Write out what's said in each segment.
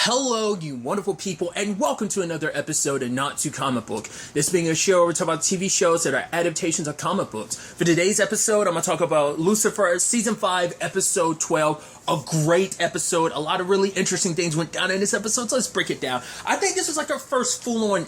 Hello, you wonderful people, and welcome to another episode of Not Too Comic Book. This being a show where we talk about TV shows that are adaptations of comic books. For today's episode, I'm going to talk about Lucifer, Season 5, Episode 12. A great episode. A lot of really interesting things went down in this episode, so let's break it down. I think this was like our first full-on,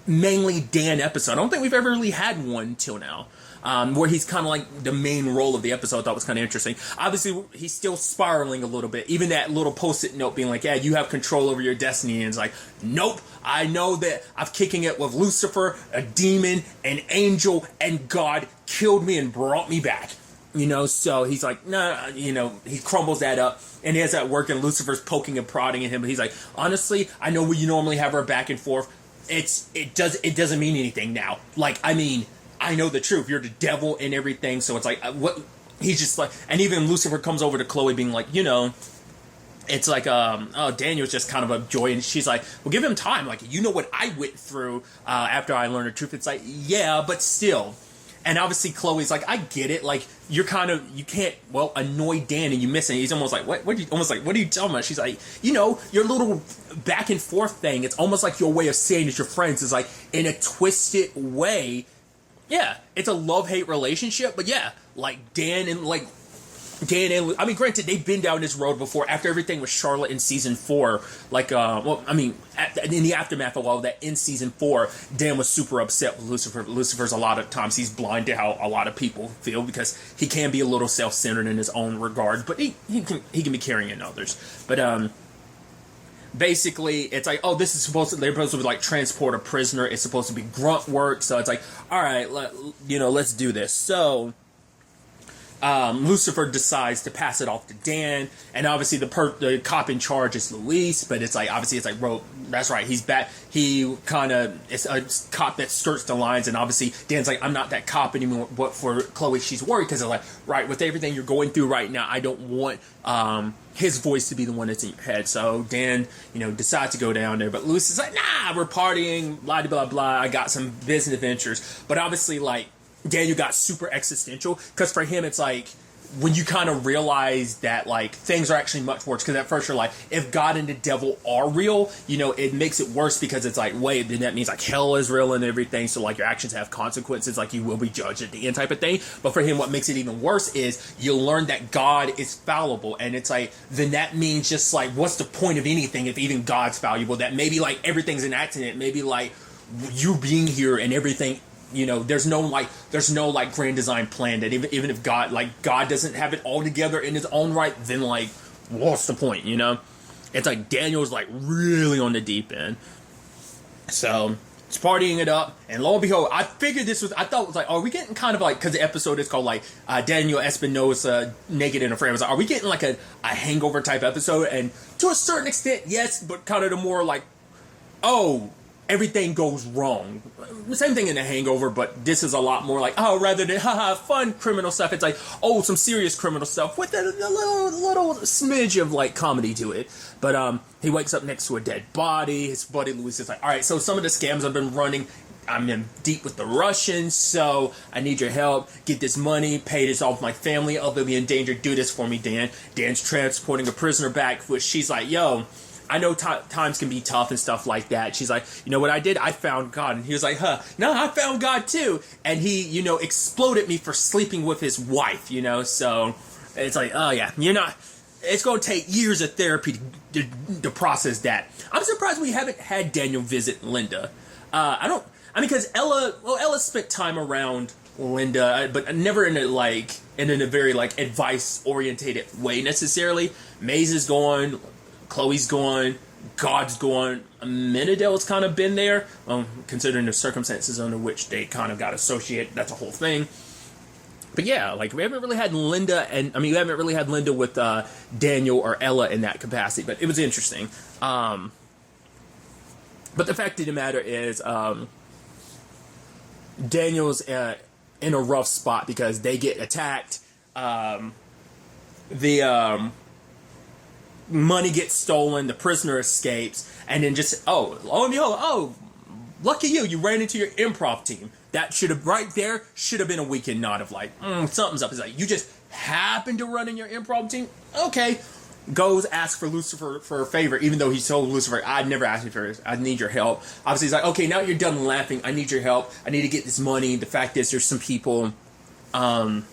mainly Dan episode. I don't think we've ever really had one till now. Where he's kind of like the main role of the episode. I thought was kind of interesting. Obviously, he's still spiraling a little bit. Even that little post-it note being like, yeah, you have control over your destiny. And it's like, nope, I know that I'm kicking it with Lucifer, a demon, an angel, and God killed me and brought me back. You know, so he's like, nah, you know, he crumbles that up. And he has that work, and Lucifer's poking and prodding at him. But he's like, honestly, I know we normally have our back and forth. It doesn't mean anything now. Like, I mean, I know the truth. You're the devil and everything. So it's like, what? He's just like, and even Lucifer comes over to Chloe being like, you know, it's like, oh, Daniel's just kind of a joy. And she's like, well, give him time. Like, you know what I went through after I learned the truth. It's like, yeah, but still. And obviously Chloe's like, I get it. Like, you can't, well, annoy Dan and you miss it. He's almost like, what are you talking about? She's like, you know, your little back and forth thing. It's almost like your way of saying that you're friends is like in a twisted way. Yeah, it's a love-hate relationship, but yeah, like Dan and I mean, granted, they've been down this road before after everything with Charlotte in season 4. Like, well, I mean, in the aftermath of all of that, in season 4, Dan was super upset with Lucifer. Lucifer's a lot of times he's blind to how a lot of people feel because he can be a little self-centered in his own regard, but he can be caring in others. But basically, it's like, oh, they're supposed to be like transport a prisoner. It's supposed to be grunt work. So it's like, all right, let's do this. So Lucifer decides to pass it off to Dan, and obviously the cop in charge is Luis. But it's like, obviously, it's like, bro, that's right, he's back. He kind of is a cop that skirts the lines, and obviously Dan's like, I'm not that cop anymore. But for Chloe, she's worried because they're like, right, with everything you're going through right now, I don't want his voice to be the one that's in your head. So Dan, decides to go down there, but Luis is like, nah, we're partying, blah blah blah. I got some business adventures, but obviously, like, Daniel got super existential because for him it's like when you kind of realize that like things are actually much worse, because at first you're like, if God and the devil are real, it makes it worse because it's like, wait, then that means like hell is real and everything, so like your actions have consequences, like you will be judged at the end type of thing. But for him, what makes it even worse is you learn that God is fallible, and it's like, then that means just like, what's the point of anything if even God's fallible? That maybe like everything's an accident, maybe like you being here and everything, there's no grand design plan, that even if God doesn't have it all together in his own right, then like, what's the point, It's like Daniel's like really on the deep end. So it's partying it up, and lo and behold, I thought it was like, are we getting kind of like, because the episode is called like Daniel Espinoza Naked and Afraid. I was like, are we getting like a hangover type episode? And to a certain extent, yes, but kind of the more like, oh, everything goes wrong. Same thing in The Hangover, but this is a lot more like, oh, rather than fun criminal stuff, it's like, oh, some serious criminal stuff with a little smidge of like comedy to it. But he wakes up next to a dead body. His buddy Luis is like, all right, so some of the scams I've been running, I'm in deep with the Russians, so I need your help. Get this money, pay this off my family. I'll be in danger. Do this for me, Dan. Dan's transporting a prisoner back, which she's like, yo, I know times can be tough and stuff like that. She's like, you know what I did? I found God. And he was like, no, I found God too. And he, exploded me for sleeping with his wife, So it's like, oh yeah, it's going to take years of therapy to process that. I'm surprised we haven't had Daniel visit Linda. Because Ella spent time around Linda, but never in a very like advice orientated way necessarily. Maze is gone. Chloe's gone, God's gone, Menadell's kind of been there, considering the circumstances under which they kind of got associated. That's a whole thing. But yeah, like we haven't really had Linda, we haven't really had Linda with Daniel or Ella in that capacity, but it was interesting. But the fact of the matter is, Daniel's in a rough spot because they get attacked. Money gets stolen, the prisoner escapes, and then just, lo and behold, lucky you ran into your improv team. That should have been a weekend nod of like, something's up. It's like, you just happened to run in your improv team? Okay, goes, asks for Lucifer for a favor, even though he told Lucifer, I'd never asked you for this. I need your help. Obviously, he's like, okay, now you're done laughing. I need your help. I need to get this money. The fact is, there's some people I'm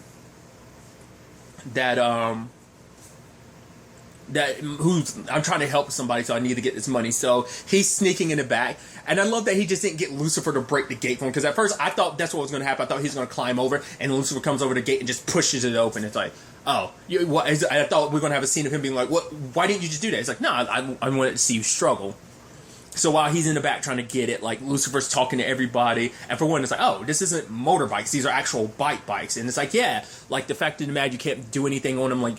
trying to help somebody, so I need to get this money. So he's sneaking in the back, and I love that he just didn't get Lucifer to break the gate for him, because at first I thought that's what was going to happen. I thought he was going to climb over, and Lucifer comes over the gate and just pushes it open. It's like, oh, what? I thought we were going to have a scene of him being like, what? Why didn't you just do that? It's like, no, I wanted to see you struggle. So while he's in the back trying to get it, like, Lucifer's talking to everybody, and for one, it's like, oh, this isn't motorbikes, these are actual bikes, and it's like, yeah, like, the fact of the matter, you can't do anything on them, like,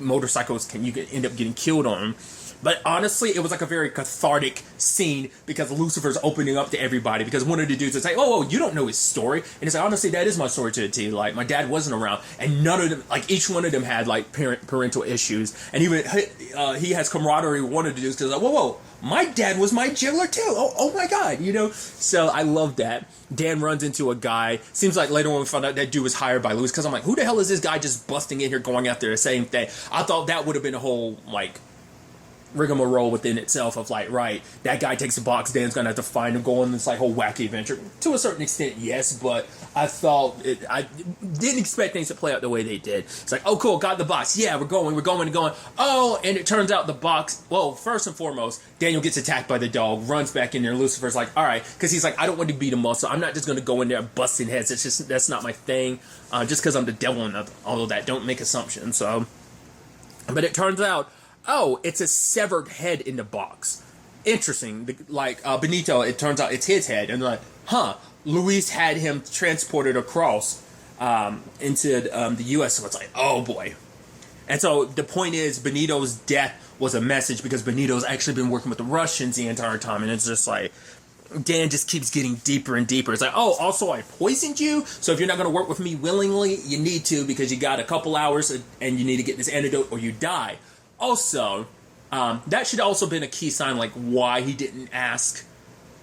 motorcycles, you can end up getting killed on them. But honestly, it was like a very cathartic scene, because Lucifer's opening up to everybody, because one of the dudes is like, oh, you don't know his story, and it's like, honestly, that is my story to the T. Like, my dad wasn't around, and none of them, like, each one of them had, like, parental issues, and even he has camaraderie with one of the dudes, because like, whoa, my dad was my jailer too. Oh my God, you know? So I love that. Dan runs into a guy. Seems like later on we found out that dude was hired by Lewis, because I'm like, who the hell is this guy just busting in here going after the same thing? I thought that would have been a whole, like, rigmarole within itself of like, right, that guy takes a box, Dan's gonna have to find him, go on this like whole wacky adventure. To a certain extent, yes, but I didn't expect things to play out the way they did. It's like, oh cool, got the box, yeah, we're going. Oh, and it turns out the box, well, first and foremost, Daniel gets attacked by the dog, runs back in there, Lucifer's like, alright, because he's like, I don't want to beat him up, so I'm not just gonna go in there busting heads, that's not my thing, just because I'm the devil and all of that, don't make assumptions. So, but it turns out, oh, it's a severed head in the box. Interesting. Like, Benito, it turns out it's his head. And they're like, huh, Luis had him transported across into the U.S. So it's like, oh boy. And so the point is, Benito's death was a message, because Benito's actually been working with the Russians the entire time. And it's just like, Dan just keeps getting deeper and deeper. It's like, oh, also I poisoned you, so if you're not going to work with me willingly, you need to, because you got a couple hours and you need to get this antidote or you die. Also, that should also been a key sign, like, why he didn't ask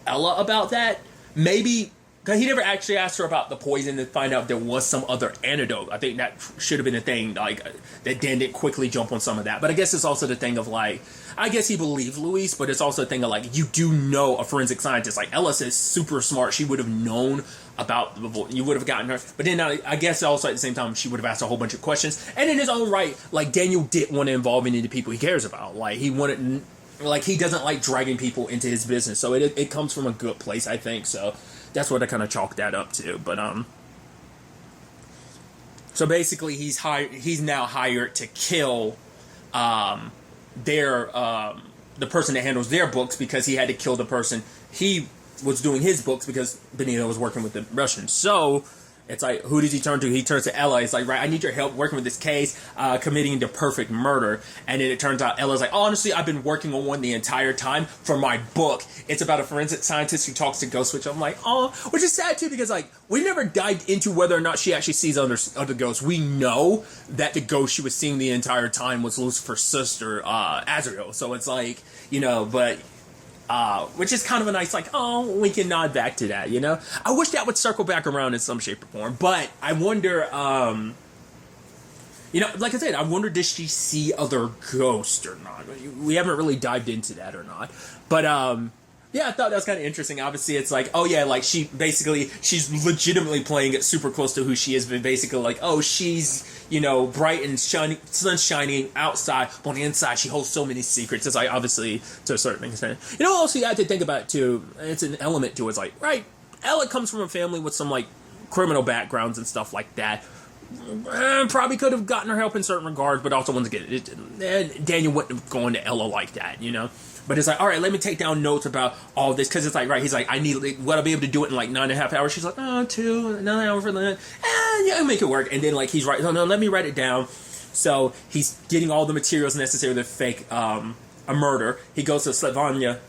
Ella about that. Maybe, because he never actually asked her about the poison to find out if there was some other antidote. I think that should have been a thing, like, that Dan didn't quickly jump on some of that. But I guess it's also the thing of, like, I guess he believed Luis, but it's also a thing of, like, you do know a forensic scientist. Like, Ella is super smart. She would have known about the voice. You would have gotten her. But then I guess also at the same time, she would have asked a whole bunch of questions. And in his own right, like, Daniel didn't want to involve any of the people he cares about. Like, he wanted, like, he doesn't like dragging people into his business. So it comes from a good place, I think. So that's what I kind of chalked that up to. But, so basically he's now hired to kill, the person that handles their books, because he had to kill the person he was doing his books, because Benito was working with the Russians. So it's like, who does he turn to? He turns to Ella. He's like, right, I need your help working with this case, committing the perfect murder. And then it turns out Ella's like, honestly, I've been working on one the entire time for my book. It's about a forensic scientist who talks to ghosts, which I'm like, oh, which is sad too, because like, we never dived into whether or not she actually sees other ghosts. We know that the ghost she was seeing the entire time was Lucifer's sister, Azrael. So it's like, you know, but which is kind of a nice, like, oh, we can nod back to that, you know? I wish that would circle back around in some shape or form, but I wonder, you know, like I said, I wonder, does she see other ghosts or not? We haven't really dived into that or not, but, yeah, I thought that was kind of interesting. Obviously, it's like, oh yeah, like, she's legitimately playing it super close to who she is, but basically like, oh, she's, you know, bright and shining, sun shining outside, but on the inside, she holds so many secrets. It's like, obviously, to a certain extent. You know, also, you have to think about it, too, it's an element to it. It's like, right, Ella comes from a family with some, like, criminal backgrounds and stuff like that. Probably could have gotten her help in certain regards, but also, once again, Daniel wouldn't have gone to Ella like that, you know? But it's like, all right, let me take down notes about all this, because it's like, right, he's like, would I be able to do it in like 9.5 hours? She's like, 9 hours for that. Yeah, I'll make it work. And then like, he's right, no, let me write it down. So he's getting all the materials necessary to fake a murder. He goes to Slavanya,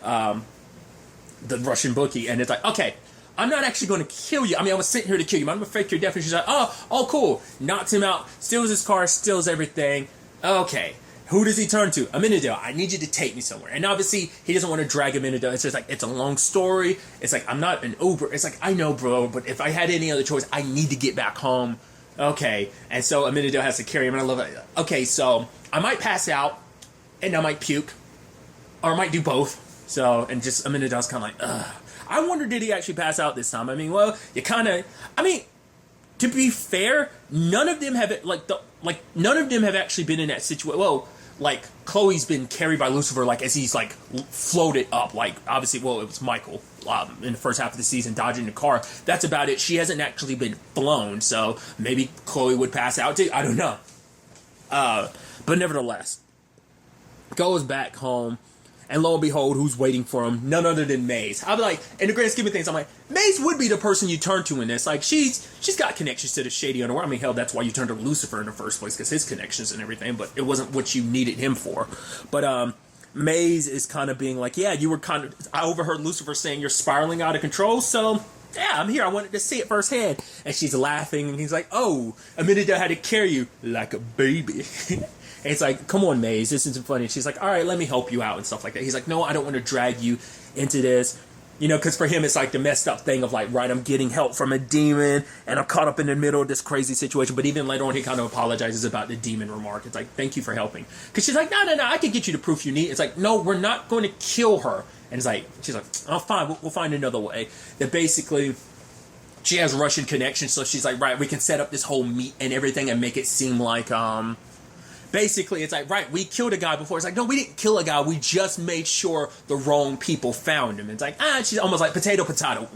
the Russian bookie, and it's like, okay, I'm not actually going to kill you. I mean, I was sitting here to kill you, but I'm going to fake your death. And she's like, oh, cool. Knocks him out, steals his car, steals everything. Okay. Who does he turn to? Aminadel, I need you to take me somewhere. And obviously, he doesn't want to drag Aminadel. It's just like, it's a long story. It's like, I'm not an Uber. It's like, I know, bro, but if I had any other choice, I need to get back home. Okay. And so Aminadel has to carry him, and I love it. Okay, so I might pass out. and I might puke, or I might do both. So, and just a minute, I was kind of like, ugh. I wonder, did he actually pass out this time? I mean, well, you kind of, I mean, to be fair, none of them have none of them have actually been in that situation. Well, like Chloe's been carried by Lucifer, like as he's like floated up. Like obviously, well, it was Michael in the first half of the season dodging the car. That's about it. She hasn't actually been flown, so maybe Chloe would pass out too. I don't know. But nevertheless, goes back home. And lo and behold, who's waiting for him? None other than Maze. I'll be like, in the grand scheme of things, I'm like, Maze would be the person you turn to in this. Like, she's got connections to the shady underworld. I mean, hell, that's why you turned to Lucifer in the first place, because his connections and everything, but it wasn't what you needed him for. But, Maze is kind of being like, yeah, you were kind of, I overheard Lucifer saying you're spiraling out of control, so, yeah, I'm here. I wanted to see it firsthand. And she's laughing, and he's like, oh, a minute I had to carry you like a baby. And it's like, come on, Maze, this isn't funny. And she's like, all right, let me help you out and stuff like that. He's like, no, I don't want to drag you into this. You know, because for him, it's like the messed up thing of like, right, I'm getting help from a demon, and I'm caught up in the middle of this crazy situation. But even later on, he kind of apologizes about the demon remark. It's like, thank you for helping. Because she's like, no, I can get you the proof you need. It's like, no, we're not going to kill her. And it's like, she's like, oh, fine, we'll find another way. That basically, she has Russian connections, so she's like, right, we can set up this whole meet and everything and make it seem like, basically, it's like, right, we killed a guy before. It's like, no, we didn't kill a guy. We just made sure the wrong people found him. It's like, she's almost like potato.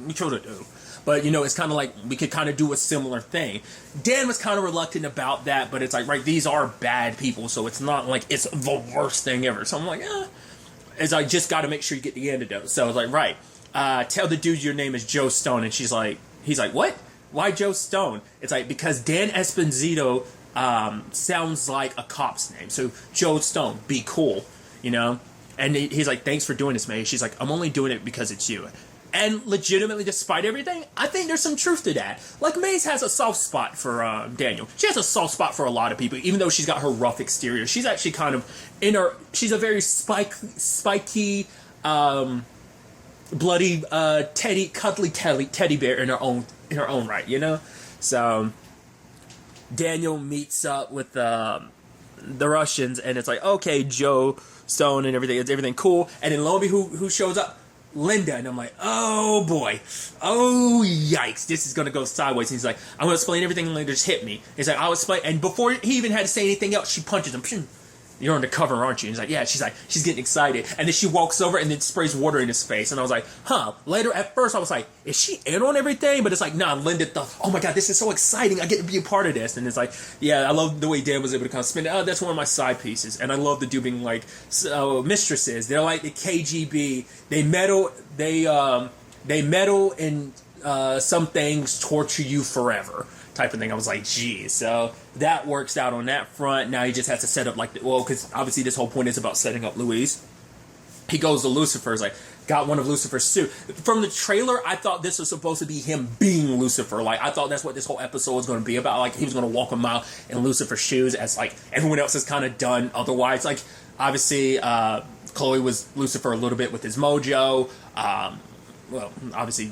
We killed a dude. But, you know, it's kind of like we could kind of do a similar thing. Dan was kind of reluctant about that, but it's like, right, these are bad people, so it's not like it's the worst thing ever. So I'm like, It's like, just got to make sure you get the antidote. So I was like, right, tell the dude your name is Joe Stone. And he's like, what? Why Joe Stone? It's like, because Dan Esposito sounds like a cop's name. So Joe Stone, be cool, you know? And he's like, thanks for doing this, May. She's like, I'm only doing it because it's you. And legitimately, despite everything, I think there's some truth to that. Like, Maze has a soft spot for Daniel. She has a soft spot for a lot of people, even though she's got her rough exterior. She's actually kind of she's a very spiky, bloody, cuddly teddy bear in her own right, you know? So Daniel meets up with the Russians, and it's like, okay, Joe Stone and everything, is everything cool? And then lo and behold, who shows up? Linda. And I'm like, oh boy, oh yikes, this is gonna go sideways. And he's like, I'm gonna explain everything, and Linda just hit me. He's like, I'll explain. And before he even had to say anything else, she punches him. You're undercover, aren't you? And he's like, yeah. She's getting excited. And then she walks over and then sprays water in his face. And I was like, huh. Later, at first, I was like, is she in on everything? But it's like, nah, Linda thought, oh my God, this is so exciting. I get to be a part of this. And it's like, yeah, I love the way Dan was able to kind of spin it. Oh, that's one of my side pieces. And I love the dude being like, mistresses. They're like the KGB. They meddle in some things, torture you forever. Type of thing. I was like, geez. So that works out on that front. Now he just has to set up because obviously this whole point is about setting up Louise. He goes to Lucifer's like, got one of Lucifer's suit. From the trailer, I thought this was supposed to be him being Lucifer. Like, I thought that's what this whole episode was going to be about. Like, he was going to walk a mile in Lucifer's shoes as like everyone else has kind of done otherwise. Like, obviously, Chloe was Lucifer a little bit with his mojo. Well, obviously,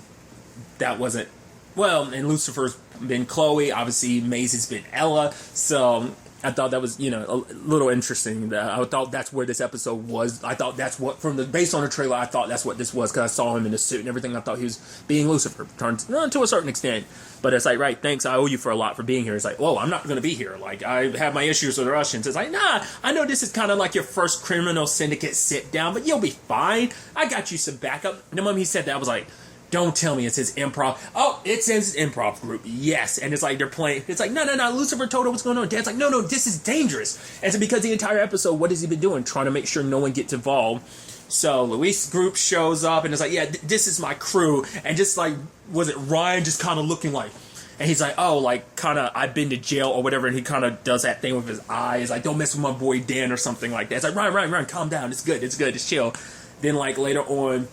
that wasn't. Well, and Lucifer's been Chloe. Obviously, Maze has been Ella. So I thought that was, a little interesting. I thought that's where this episode was. I thought that's what, based on the trailer, I thought that's what this was because I saw him in the suit and everything. I thought he was being Lucifer, to a certain extent. But it's like, right, thanks, I owe you for a lot for being here. It's like, whoa, I'm not going to be here. Like, I have my issues with the Russians. It's like, nah, I know this is kind of like your first criminal syndicate sit down, but you'll be fine. I got you some backup. And the moment he said that, I was like, don't tell me it's his improv. Oh, it's his improv group. Yes. And it's like they're playing. It's like, no. Lucifer told her what's going on. Dad's like, no, this is dangerous. And so because the entire episode, what has he been doing? Trying to make sure no one gets involved. So Luis' group shows up and it's like, yeah, this is my crew. And just like, was it Ryan just kind of looking like, and he's like, oh, like, kind of, I've been to jail or whatever. And he kind of does that thing with his eyes. Like, don't mess with my boy Dan or something like that. It's like, Ryan, calm down. It's good. It's chill. Then, like, later on,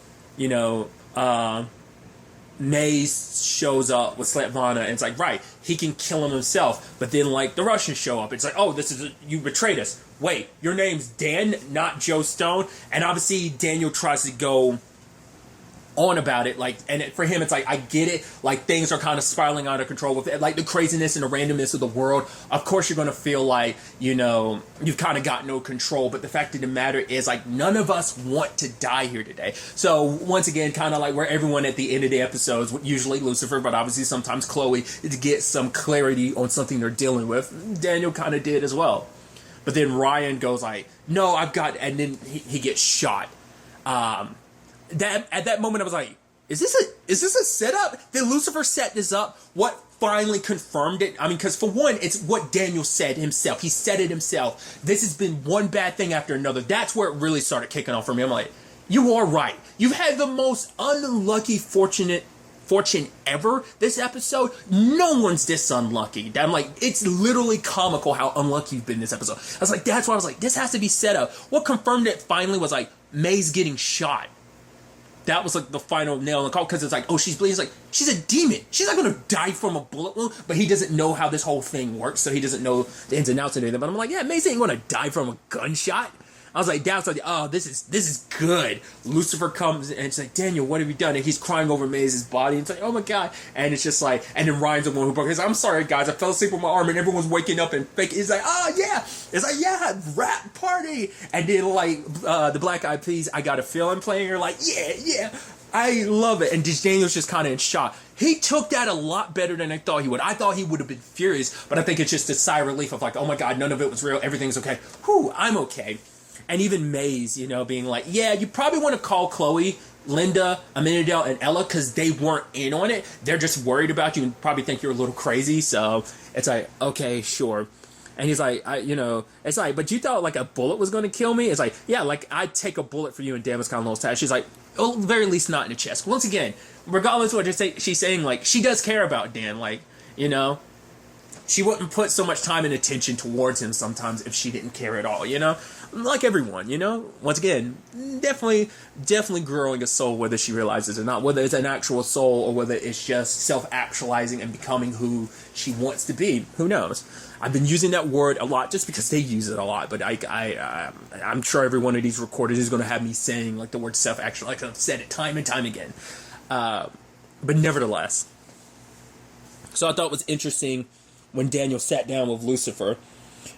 Maze shows up with Svetlana, and it's like, right, he can kill him himself. But then, like, the Russians show up. It's like, oh, you betrayed us. Wait, your name's Dan, not Joe Stone. And obviously, Daniel tries to go on about it, like, and for him, it's like, I get it, like, things are kind of spiraling out of control with it, like, the craziness and the randomness of the world. Of course, you're going to feel like, you know, you've kind of got no control, but the fact of the matter is, like, none of us want to die here today. So, once again, kind of like where everyone at the end of the episodes, usually Lucifer, but obviously sometimes Chloe, to get some clarity on something they're dealing with, Daniel kind of did as well. But then Ryan goes like, no, I've got, and then he gets shot. That at that moment I was like, is this a setup? Did Lucifer set this up? What finally confirmed it? I mean, because for one, it's what Daniel said himself. He said it himself. This has been one bad thing after another. That's where it really started kicking off for me. I'm like, you are right. You've had the most unlucky fortune ever this episode. No one's this unlucky. I'm like, it's literally comical how unlucky you've been this episode. I was like, that's why I was like, this has to be set up. What confirmed it finally was like May's getting shot. That was like the final nail in the coffin, because it's like, oh, she's bleeding. It's like, she's a demon. She's not going to die from a bullet wound, but he doesn't know how this whole thing works, so he doesn't know the ins and outs and everything. But I'm like, yeah, Mace ain't going to die from a gunshot. I was like, that's like, oh, this is good. Lucifer comes and it's like, Daniel, what have you done? And he's crying over Maze's body. And it's like, oh my God. And it's just like, and then Ryan's the one who broke his, I'm sorry guys, I fell asleep with my arm and everyone's waking up and fake. It's like, oh yeah. It's like, yeah, rap party. And then like, the Black Eyed Peas, I Got a Feeling playing. You're like, yeah. I love it. And Daniel's just kind of in shock. He took that a lot better than I thought he would. I thought he would have been furious, but I think it's just a sigh of relief of like, oh my God, none of it was real. Everything's okay. Whew, I'm okay. And even Maze, you know, being like, yeah, you probably want to call Chloe, Linda, Aminadel, and Ella because they weren't in on it. They're just worried about you and probably think you're a little crazy. So it's like, okay, sure. And he's like, it's like, but you thought like a bullet was going to kill me? It's like, yeah, like I'd take a bullet for you. And Dan was kind of a little sad. She's like, oh, at the very least not in the chest. Once again, regardless of what she's saying, like, she does care about Dan. Like, you know, she wouldn't put so much time and attention towards him sometimes if she didn't care at all, you know? Like everyone, you know? Once again, definitely growing a soul, whether she realizes it or not. Whether it's an actual soul or whether it's just self-actualizing and becoming who she wants to be. Who knows? I've been using that word a lot just because they use it a lot. But I'm sure every one of these recorders is going to have me saying like the word self-actual. Like I've said it time and time again. But nevertheless. So I thought it was interesting when Daniel sat down with Lucifer.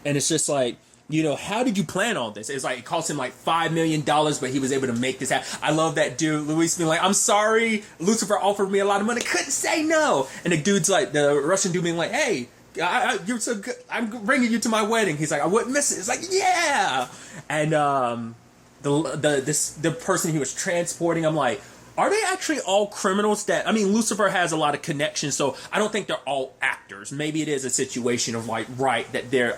And it's just like, you know, how did you plan all this? It's like, it cost him like $5 million, but he was able to make this happen. I love that dude, Luis, being like, I'm sorry, Lucifer offered me a lot of money, couldn't say no. And the dude's like, the Russian dude being like, hey, you're so good, I'm bringing you to my wedding. He's like, I wouldn't miss it. It's like, yeah. And the person he was transporting, I'm like, are they actually all criminals that, I mean, Lucifer has a lot of connections, so I don't think they're all actors. Maybe it is a situation of like, right, that they're,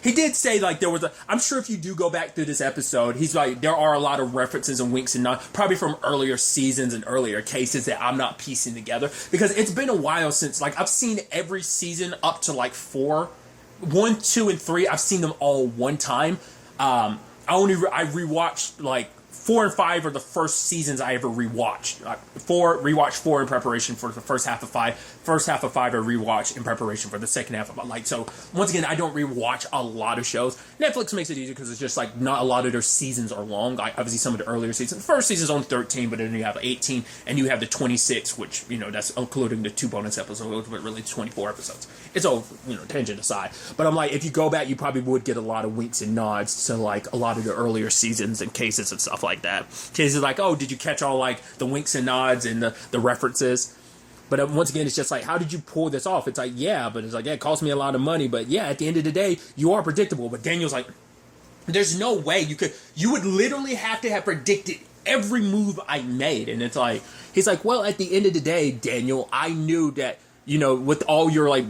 he did say, like, there was I'm sure if you do go back through this episode, he's like, there are a lot of references and winks and nods, probably from earlier seasons and earlier cases that I'm not piecing together. Because it's been a while since, like, I've seen every season up to, like, 4. 1, 2, and 3, I've seen them all one time. I rewatched, like, 4 and 5 are the first seasons I ever rewatched. Rewatched 4 in preparation for the first half of 5. First half of 5 I rewatched in preparation for the second half of 5. Like, so once again, I don't rewatch a lot of shows. Netflix makes it easier because it's just like not a lot of their seasons are long. Like, obviously some of the earlier seasons. The first season's on 13, but then you have 18 and you have the 26, which, you know, that's including the 2 bonus episodes, but really 24 episodes. It's all, you know, tangent aside. But I'm like, if you go back, you probably would get a lot of winks and nods to like a lot of the earlier seasons and cases and stuff like that. Cases like, oh, did you catch all like the winks and nods and the references? But once again, it's just like, how did you pull this off? It's like, yeah, but it's like, yeah, it cost me a lot of money. But yeah, at the end of the day, you are predictable. But Daniel's like, there's no way you would literally have to have predicted every move I made. And it's like, he's like, well, at the end of the day, Daniel, I knew that, you know, with all your like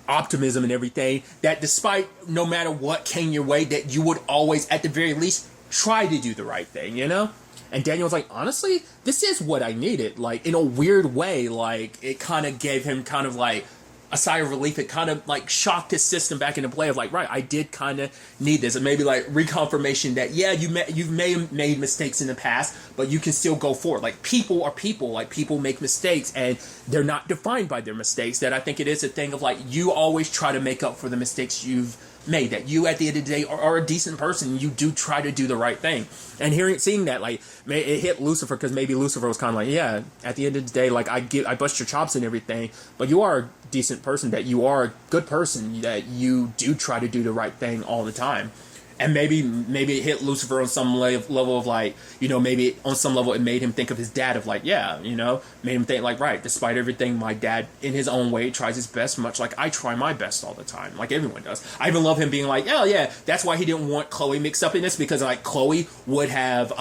optimism and everything, that despite no matter what came your way, that you would always, at the very least, try to do the right thing, you know? And Daniel was like, honestly, this is what I needed. Like, in a weird way, like, it kind of gave him kind of like a sigh of relief. It kind of like shocked his system back into play of like, right, I did kind of need this. And maybe like reconfirmation that, yeah, you've made mistakes in the past, but you can still go forward. Like, people are people. Like, people make mistakes and they're not defined by their mistakes. That I think it is a thing of like, you always try to make up for the mistakes you've made, that you at the end of the day are a decent person. You do try to do the right thing. And seeing that, like, it hit Lucifer, because maybe Lucifer was kind of like, yeah, at the end of the day, like, I bust your chops and everything, but you are a decent person, that you are a good person, that you do try to do the right thing all the time. And maybe it hit Lucifer on some level of, like, you know, maybe on some level it made him think of his dad, of like, yeah, you know, made him think like, right, despite everything, my dad in his own way tries his best, much like I try my best all the time, like everyone does. I even love him being like, oh yeah, that's why he didn't want Chloe mixed up in this, because like Chloe would have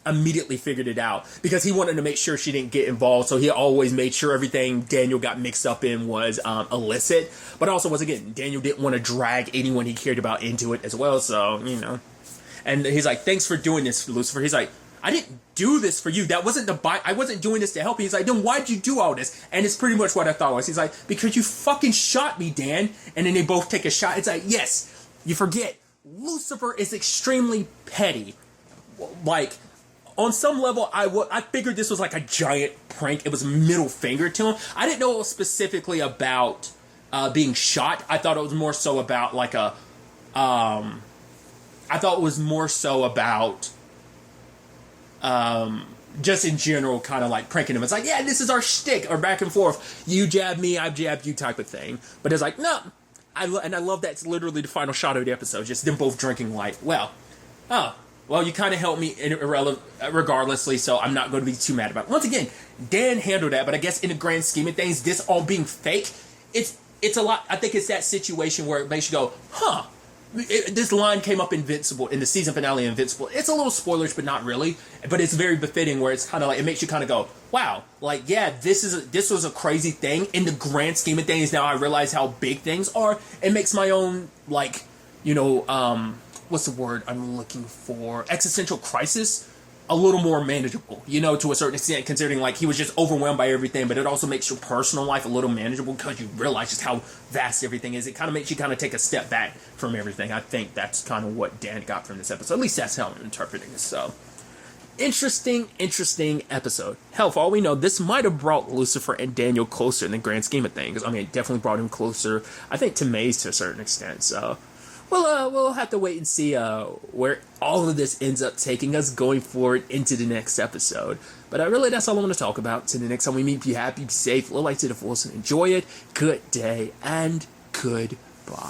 immediately figured it out, because he wanted to make sure she didn't get involved, so he always made sure everything Daniel got mixed up in was illicit. But also, once again, Daniel didn't want to drag anyone he cared about into it as well, so, you know. And he's like, thanks for doing this, Lucifer. He's like, I didn't do this for you. That wasn't I wasn't doing this to help you. He's like, then why'd you do all this? And it's pretty much what I thought was. He's like, because you fucking shot me, Dan. And then they both take a shot. It's like, yes, you forget, Lucifer is extremely petty. Like, on some level, I figured this was like a giant prank. It was middle finger to him. I didn't know it was specifically about being shot. I thought it was more so about like I thought it was more so about just in general, kind of like pranking him. It's like, yeah, this is our shtick, or back and forth. You jab me, I jab you type of thing. But it's like, no. And I love that's literally the final shot of the episode. Just them both drinking light. Well, you kind of helped me regardlessly, so I'm not going to be too mad about it. Once again, Dan handled that, but I guess in the grand scheme of things, this all being fake, it's a lot. I think it's that situation where it makes you go, huh. This line came up Invincible, in the season finale of Invincible. It's a little spoilers, but not really. But it's very befitting, where it's kind of like, it makes you kind of go, wow, like, yeah, this was a crazy thing. In the grand scheme of things, now I realize how big things are. It makes my own, like, you know, what's the word I'm looking for? Existential crisis a little more manageable, you know, to a certain extent, considering like he was just overwhelmed by everything, but it also makes your personal life a little manageable because you realize just how vast everything is. It kind of makes you kind of take a step back from everything. I think that's kind of what Dan got from this episode. At least that's how I'm interpreting this. So, interesting episode. Hell, for all we know, this might have brought Lucifer and Daniel closer in the grand scheme of things. I mean, it definitely brought him closer, I think, to Maze to a certain extent. So, we'll have to wait and see where all of this ends up taking us going forward into the next episode. But really, that's all I want to talk about. Till the next time we meet, be happy, be safe, live life to the fullest, and enjoy it. Good day, and goodbye.